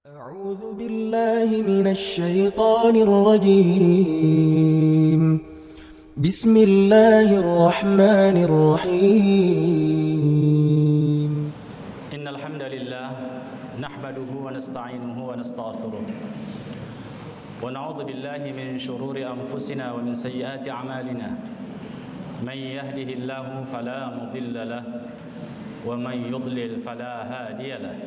أعوذ بالله من الشيطان الرجيم بسم الله الرحمن الرحيم إن الحمد لله نحمده ونستعينه ونستغفره ونعوذ بالله من شرور أنفسنا ومن سيئات أعمالنا من يهده الله فلا مضل له ومن يضلل فلا هادي له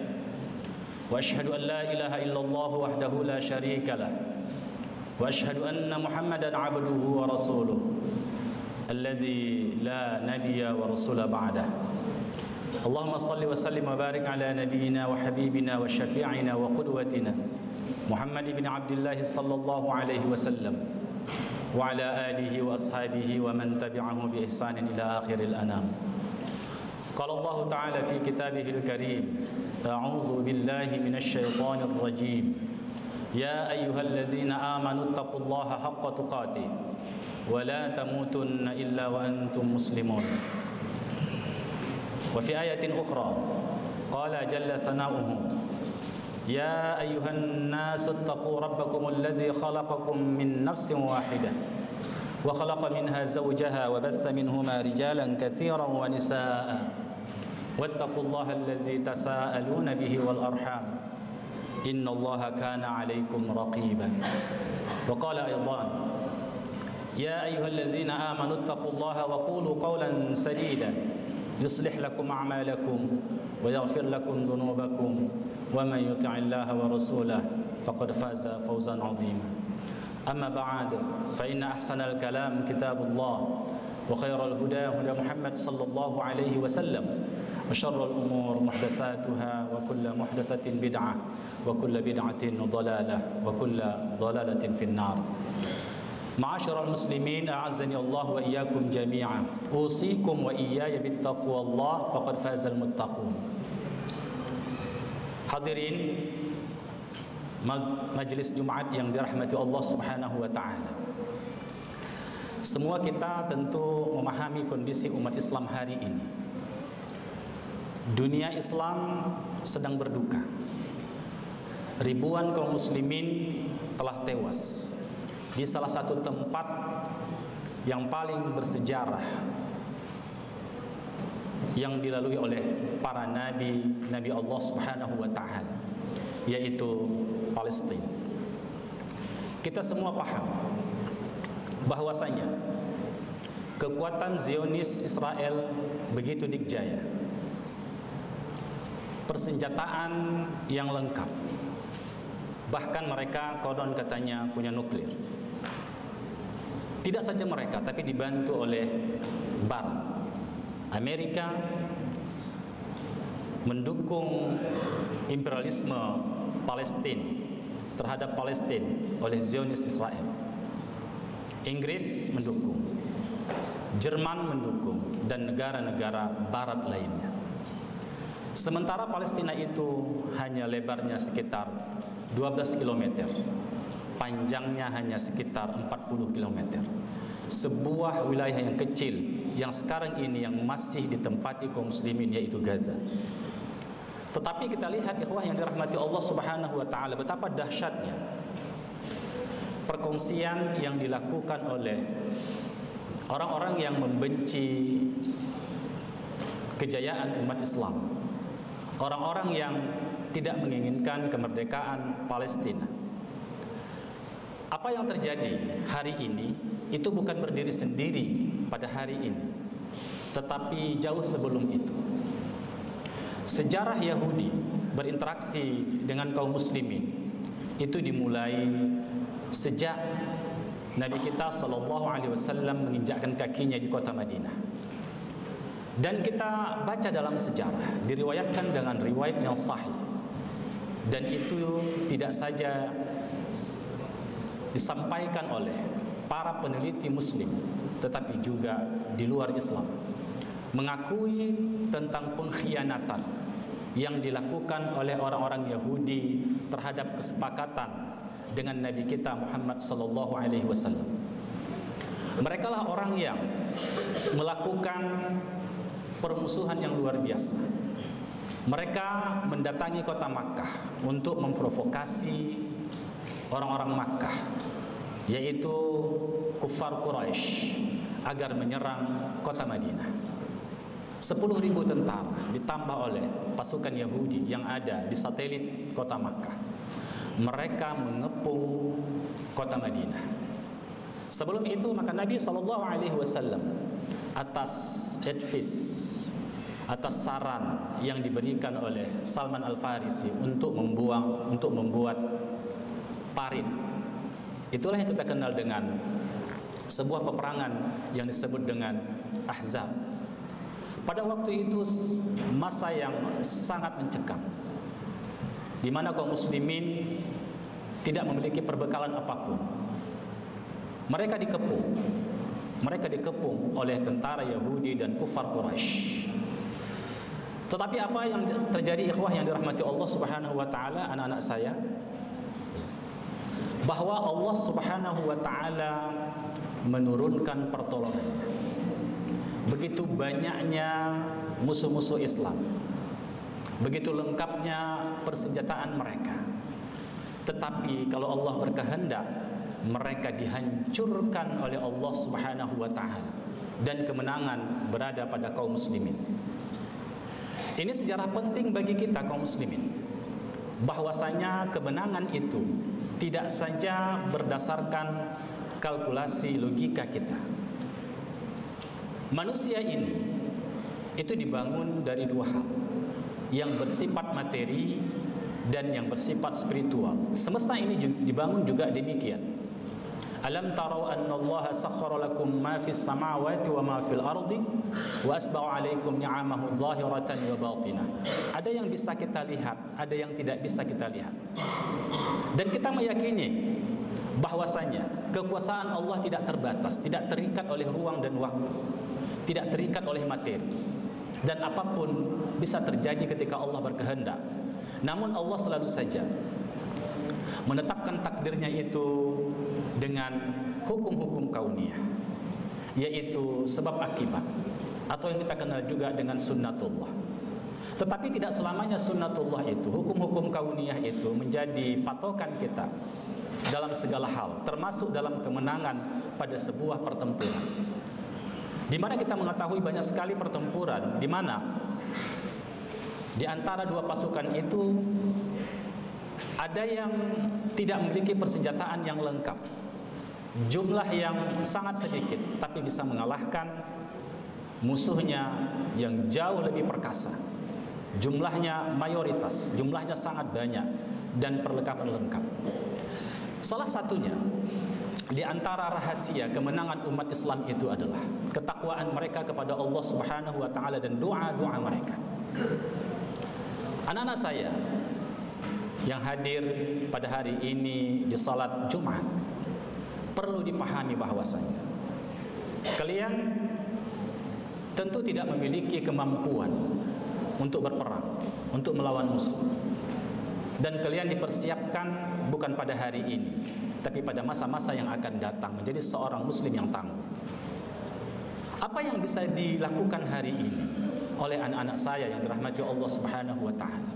وأشهد أن لا إله إلا الله وحده لا شريك له وأشهد أن محمدا عبده ورسوله الذي لا نبي ورسول بعده اللهم صل وسلم وبارك على نبينا وحبيبنا وشفيعنا وقدوتنا محمد بن عبد الله صلى الله عليه وسلم وعلى آله وأصحابه ومن تبعه بإحسان إلى آخر الأنام. قال الله تعالى في كتابه الكريم أعوذ بالله من الشيطان الرجيم يا أيها الذين آمنوا اتقوا الله حق تقاته ولا تموتن إلا وأنتم مسلمون. وفي آية أخرى قال جل ثناؤه يا أيها الناس اتقوا ربكم الذي خلقكم من نفس واحدة وخلق منها زوجها وبث منهما رجالا كثيرا ونساء واتقوا الله الذي تساءلون به والأرحام إن الله كان عليكم رقيبا. وقال أيضا يا أيها الذين آمنوا اتقوا الله وقولوا قولا سديدا يصلح لكم أعمالكم ويغفر لكم ذنوبكم ومن يطع الله ورسوله فقد فاز فوزا عظيما. أما بعد فإن أحسن الكلام كتاب الله وخير الهدى هدى محمد صلى الله عليه وسلم وشر الأمور محدثاتها وكل محدثة بدعة وكل بدعة ضلالة وكل ضلالة في النار. معاشر المسلمين أعزني الله وإياكم جميعا أوصيكم وإياي بالتقوى الله فقد فاز المتقون. Hadirin majelis Jumat yang dirahmati Allah Subhanahu wa taala. Semua kita tentu memahami kondisi umat Islam hari ini. Dunia Islam sedang berduka. Ribuan kaum muslimin telah tewas di salah satu tempat yang paling bersejarah yang dilalui oleh para nabi Allah Subhanahu wa taala, yaitu Palestina. Kita semua paham bahwasanya kekuatan Zionis Israel begitu dikjaya, persenjataan yang lengkap, bahkan mereka konon katanya punya nuklir. Tidak saja mereka, tapi dibantu oleh Barat. Amerika mendukung imperialisme Palestina terhadap Palestina oleh Zionis Israel. Inggris mendukung, Jerman mendukung, dan negara-negara Barat lainnya. Sementara Palestina itu hanya lebarnya sekitar 12 km, panjangnya hanya sekitar 40 km. Sebuah wilayah yang kecil yang sekarang ini yang masih ditempati kaum muslimin, yaitu Gaza. Tetapi kita lihat ikhwah yang dirahmati Allah Subhanahu wa taala, betapa dahsyatnya perkongsian yang dilakukan oleh orang-orang yang membenci kejayaan umat Islam, orang-orang yang tidak menginginkan kemerdekaan Palestina. Apa yang terjadi hari ini itu bukan berdiri sendiri pada hari ini, tetapi jauh sebelum itu. Sejarah Yahudi berinteraksi dengan kaum muslimin itu dimulai sejak Nabi kita Shallallahu Alaihi Wasallam menginjakkan kakinya di kota Madinah. Dan kita baca dalam sejarah, diriwayatkan dengan riwayat yang sahih, dan itu tidak saja disampaikan oleh para peneliti muslim, tetapi juga di luar Islam, mengakui tentang pengkhianatan yang dilakukan oleh orang-orang Yahudi terhadap kesepakatan dengan Nabi kita Muhammad sallallahu alaihi wasallam. Mereka lah orang yang melakukan permusuhan yang luar biasa. Mereka mendatangi kota Makkah untuk memprovokasi orang-orang Makkah, yaitu kufar Quraisy, agar menyerang kota Madinah. 10.000 tentara ditambah oleh pasukan Yahudi yang ada di satelit kota Makkah. Mereka mengepung kota Madinah. Sebelum itu maka Nabi SAW atas advice, atas saran yang diberikan oleh Salman Al-Farisi untuk membuat parit. Itulah yang kita kenal dengan sebuah peperangan yang disebut dengan Ahzab. Pada waktu itu masa yang sangat mencekam, di mana kaum muslimin tidak memiliki perbekalan apapun. Mereka dikepung oleh tentara Yahudi dan kufar Quraisy. Tetapi apa yang terjadi, ikhwah yang dirahmati Allah Subhanahu wa taala, anak-anak saya, bahwa Allah Subhanahu wa taala menurunkan pertolongan. Begitu banyaknya musuh-musuh Islam, begitu lengkapnya persenjataan mereka. Tetapi kalau Allah berkehendak, mereka dihancurkan oleh Allah Subhanahu wa taala dan kemenangan berada pada kaum muslimin. Ini sejarah penting bagi kita kaum muslimin, bahwasanya kemenangan itu tidak saja berdasarkan kalkulasi logika kita. Manusia ini itu dibangun dari dua hal, yang bersifat materi dan yang bersifat spiritual. Semesta ini dibangun juga demikian. Alam tarau anna Allah sakhkhara lakum ma fis samawati wa ma fil ardi wa asbagha 'alaikum ni'amahu zahiratan wa batinah. Ada yang bisa kita lihat, ada yang tidak bisa kita lihat. Dan kita meyakini bahwasanya kekuasaan Allah tidak terbatas, tidak terikat oleh ruang dan waktu, tidak terikat oleh materi, dan apapun bisa terjadi ketika Allah berkehendak. Namun Allah selalu saja menetapkan takdirnya itu dengan hukum-hukum kauniyah, yaitu sebab akibat, atau yang kita kenal juga dengan sunnatullah. Tetapi tidak selamanya sunnatullah itu, hukum-hukum kauniyah itu menjadi patokan kita dalam segala hal, termasuk dalam kemenangan pada sebuah pertempuran. Di mana kita mengetahui banyak sekali pertempuran di mana di antara dua pasukan itu ada yang tidak memiliki persenjataan yang lengkap, jumlah yang sangat sedikit, tapi bisa mengalahkan musuhnya yang jauh lebih perkasa. Jumlahnya mayoritas, jumlahnya sangat banyak, dan perlengkapan lengkap. Salah satunya di antara rahasia kemenangan umat Islam itu adalah ketakwaan mereka kepada Allah Subhanahu wa taala dan doa-doa mereka. Anak-anak saya yang hadir pada hari ini di salat Jumat, perlu dipahami bahwasanya kalian tentu tidak memiliki kemampuan untuk berperang, untuk melawan musuh. Dan kalian dipersiapkan bukan pada hari ini, tapi pada masa-masa yang akan datang menjadi seorang muslim yang tangguh. Apa yang bisa dilakukan hari ini oleh anak-anak saya yang dirahmati Allah Subhanahu wa taala?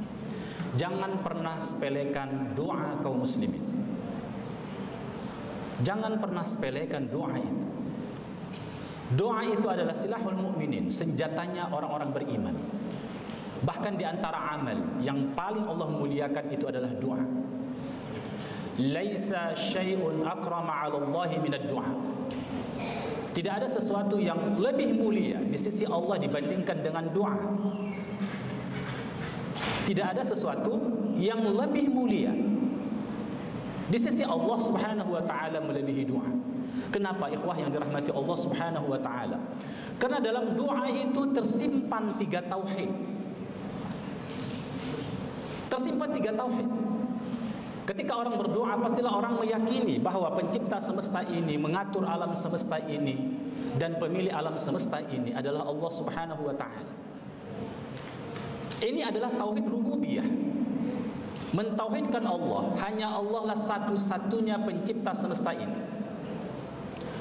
Jangan pernah sepelekan doa kaum muslimin. Jangan pernah sepelekan doa itu. Doa itu adalah silahul mu'minin, senjatanya orang-orang beriman. Bahkan di antara amal yang paling Allah muliakan itu adalah doa. Laisa syai'un akrama 'ala Allahi minad du'a. Tidak ada sesuatu yang lebih mulia di sisi Allah dibandingkan dengan doa. Tidak ada sesuatu yang lebih mulia di sisi Allah Subhanahu wa taala melebihi doa. Kenapa ikhwah yang dirahmati Allah Subhanahu wa taala? Karena dalam doa itu tersimpan 3 tauhid. Tersimpan 3 tauhid. Ketika orang berdoa, pastilah orang meyakini bahwa pencipta semesta ini, mengatur alam semesta ini, dan pemilik alam semesta ini adalah Allah Subhanahu wa taala. Ini adalah tauhid rububiyah. Mentauhidkan Allah, hanya Allah lah satu-satunya pencipta semesta ini.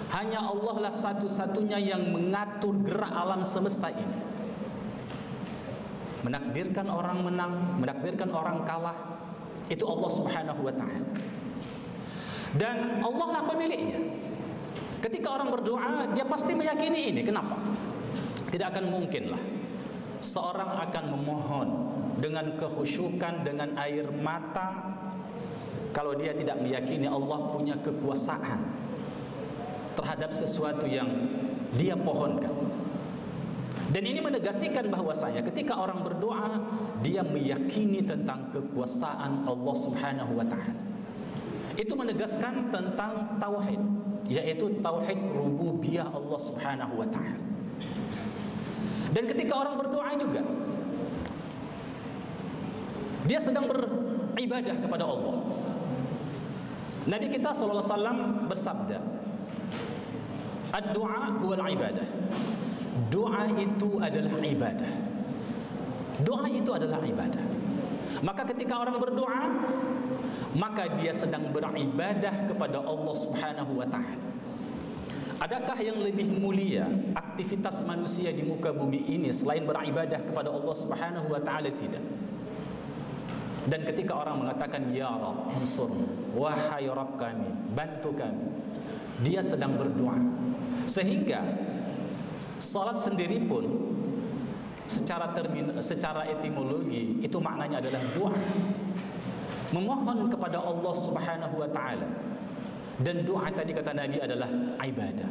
Hanya Allah lah satu-satunya yang mengatur gerak alam semesta ini. menakdirkan orang menang, menakdirkan orang kalah, itu Allah Subhanahu wa ta'ala. Dan Allah lah pemiliknya. Ketika orang berdoa, dia pasti meyakini ini. Kenapa? Tidak akan mungkinlah seorang akan memohon dengan kekhusyukan, dengan air mata, kalau dia tidak meyakini Allah punya kekuasaan terhadap sesuatu yang dia pohonkan. Dan ini menegaskan bahwasanya ketika orang berdoa, dia meyakini tentang kekuasaan Allah Subhanahu wa ta'ala. Itu menegaskan tentang tauhid, yaitu tauhid rububiyah Allah Subhanahu wa ta'ala. Dan ketika orang berdoa juga, dia sedang beribadah kepada Allah. Nabi kita sallallahu alaihi wasallam bersabda, "Ad-du'a huwal ibadah." Doa itu adalah ibadah. Doa itu adalah ibadah. Maka ketika orang berdoa, maka dia sedang beribadah kepada Allah Subhanahu wa ta'ala. Adakah yang lebih mulia aktivitas manusia di muka bumi ini selain beribadah kepada Allah Subhanahu wa ta'ala? Tidak. Dan ketika orang mengatakan ya Rabb, unsur, wahai Rabb kami, bantu kami, dia sedang berdoa. Sehingga salat sendiri pun secara etimologi itu maknanya adalah doa, memohon kepada Allah Subhanahu wa ta'ala. Dan doa tadi kata Nabi adalah ibadah.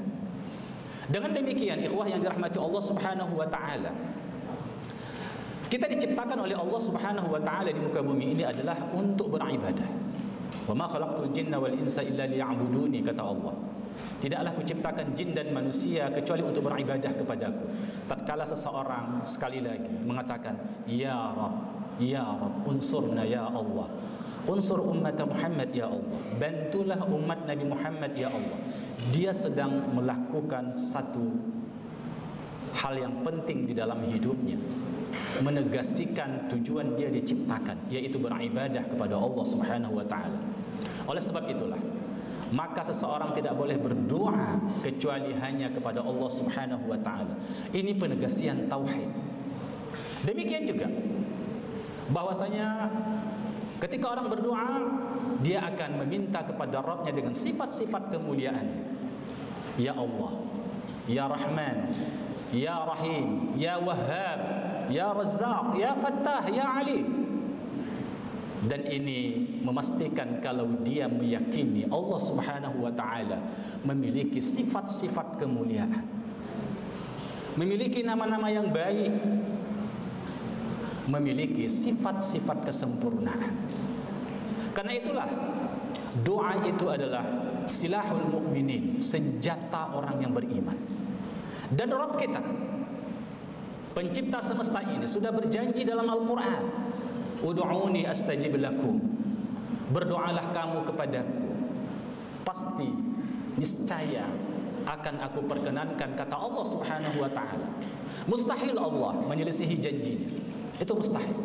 Dengan demikian ikhwah yang dirahmati Allah Subhanahu wa ta'ala, kita diciptakan oleh Allah Subhanahu wa ta'ala di muka bumi ini adalah untuk beribadah. Wa ma khalaqtul jinna wal insa illa liya'buduni, kata Allah. Tidaklah kuciptakan jin dan manusia kecuali untuk beribadah kepadaku. Tatkala seseorang sekali lagi mengatakan ya Rabb, unsurna ya Allah, unsur ummat Muhammad ya Allah, bantulah umat Nabi Muhammad ya Allah, dia sedang melakukan satu hal yang penting di dalam hidupnya, menegaskan tujuan dia diciptakan, yaitu beribadah kepada Allah Subhanahu wa ta'ala. Oleh sebab itulah, maka seseorang tidak boleh berdoa kecuali hanya kepada Allah Subhanahu wa ta'ala. Ini penegasian tauhid. Demikian juga bahwasanya ketika orang berdoa, dia akan meminta kepada Rabbnya dengan sifat-sifat kemuliaan. Ya Allah, Ya Rahman, Ya Rahim, Ya Wahhab, Ya Razzaq, Ya Fattah, Ya Ali. Dan ini memastikan kalau dia meyakini Allah Subhanahu wa ta'ala memiliki sifat-sifat kemuliaan, memiliki nama-nama yang baik, memiliki sifat-sifat kesempurnaan. Karena itulah doa itu adalah silahul mukminin, senjata orang yang beriman. Dan Rabb kita, pencipta semesta ini, sudah berjanji dalam Al-Quran, ud'uni astajib lakum, berdoalah kamu kepadaku, pasti niscaya akan aku perkenankan, kata Allah Subhanahu wa ta'ala. Mustahil Allah menyelisihi janjinya, itu mustahil.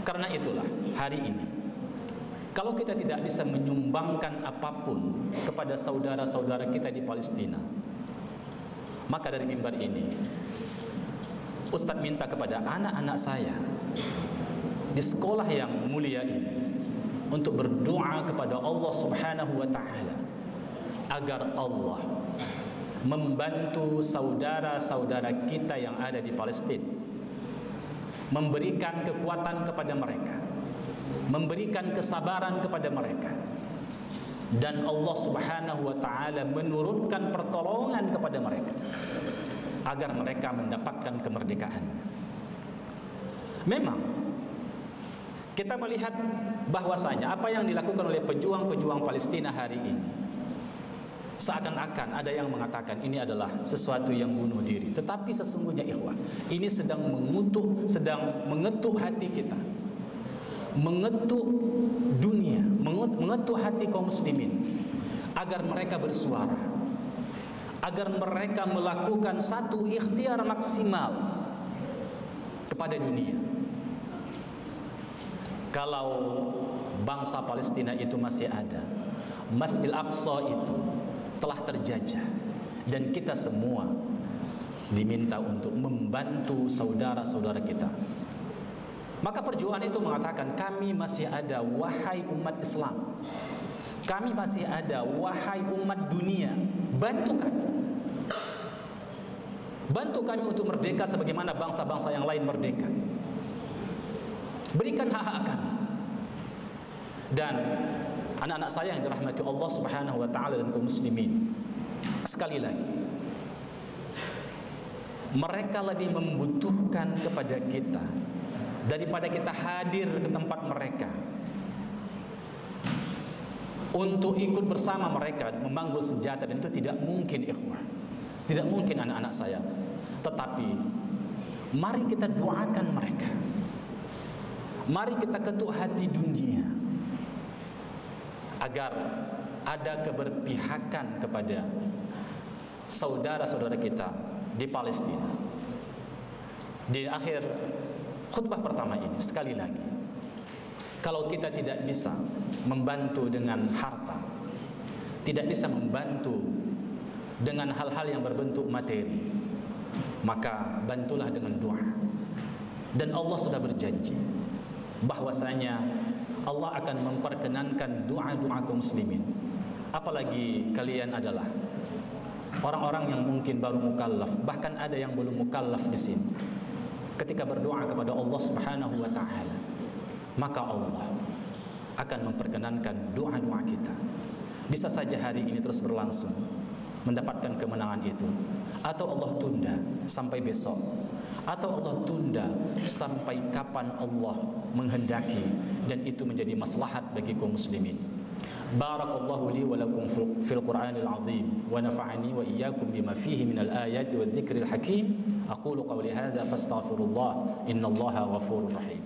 Karena itulah hari ini, kalau kita tidak bisa menyumbangkan apapun kepada saudara-saudara kita di Palestina, maka dari mimbar ini Ustadz minta kepada anak-anak saya di sekolah yang mulia ini untuk berdoa kepada Allah Subhanahu wa ta'ala agar Allah membantu saudara-saudara kita yang ada di Palestina, memberikan kekuatan kepada mereka, memberikan kesabaran kepada mereka, dan Allah Subhanahu wa ta'ala menurunkan pertolongan kepada mereka agar mereka mendapatkan kemerdekaan. Memang kita melihat bahwasanya apa yang dilakukan oleh pejuang-pejuang Palestina hari ini, seakan-akan ada yang mengatakan ini adalah sesuatu yang bunuh diri. Tetapi sesungguhnya ikhwah, ini sedang mengetuk hati kita, mengetuk dunia, mengetuk hati kaum muslimin agar mereka bersuara, agar mereka melakukan satu ikhtiar maksimal kepada dunia. Kalau bangsa Palestina itu masih ada, Masjidil Aqsa itu telah terjajah, dan kita semua diminta untuk membantu saudara-saudara kita Maka perjuangan itu mengatakan, kami masih ada wahai umat Islam, kami masih ada wahai umat dunia, bantu kami. Bantu kami untuk merdeka sebagaimana bangsa-bangsa yang lain merdeka. Berikan hak-hak kami. Dan anak-anak saya yang dirahmati Allah Subhanahu wa taala dan kaum muslimin, sekali lagi, mereka lebih membutuhkan kepada kita daripada kita hadir ke tempat mereka untuk ikut bersama mereka memanggul senjata. Dan itu tidak mungkin, ikhwah, tidak mungkin anak-anak saya. Tetapi mari kita doakan mereka, mari kita ketuk hati dunia agar ada keberpihakan kepada saudara-saudara kita di Palestina. Di akhir khutbah pertama ini, sekali lagi, kalau kita tidak bisa membantu dengan harta, tidak bisa membantu dengan hal-hal yang berbentuk materi, maka bantulah dengan doa. Dan Allah sudah berjanji bahwasanya Allah akan memperkenankan doa-doa kaum muslimin. Apalagi kalian adalah orang-orang yang mungkin baru mukallaf, bahkan ada yang belum mukallaf di sini. Ketika berdoa kepada Allah Subhanahu wa taala, maka Allah akan memperkenankan doa-doa kita. Bisa saja hari ini terus berlangsung, mendapatkan kemenangan itu, atau Allah tunda sampai besok, atau Allah tunda sampai kapan Allah menghendaki, dan itu menjadi maslahat bagi kaum muslimin. Barakallahu li wa lakum fil Qur'anil azim wa nafa'ani wa iyyakum bima fihi minal ayati wadh dhikril hakim. Aqulu qawli hadza fastaghfirullah innallaha ghafurur rahim.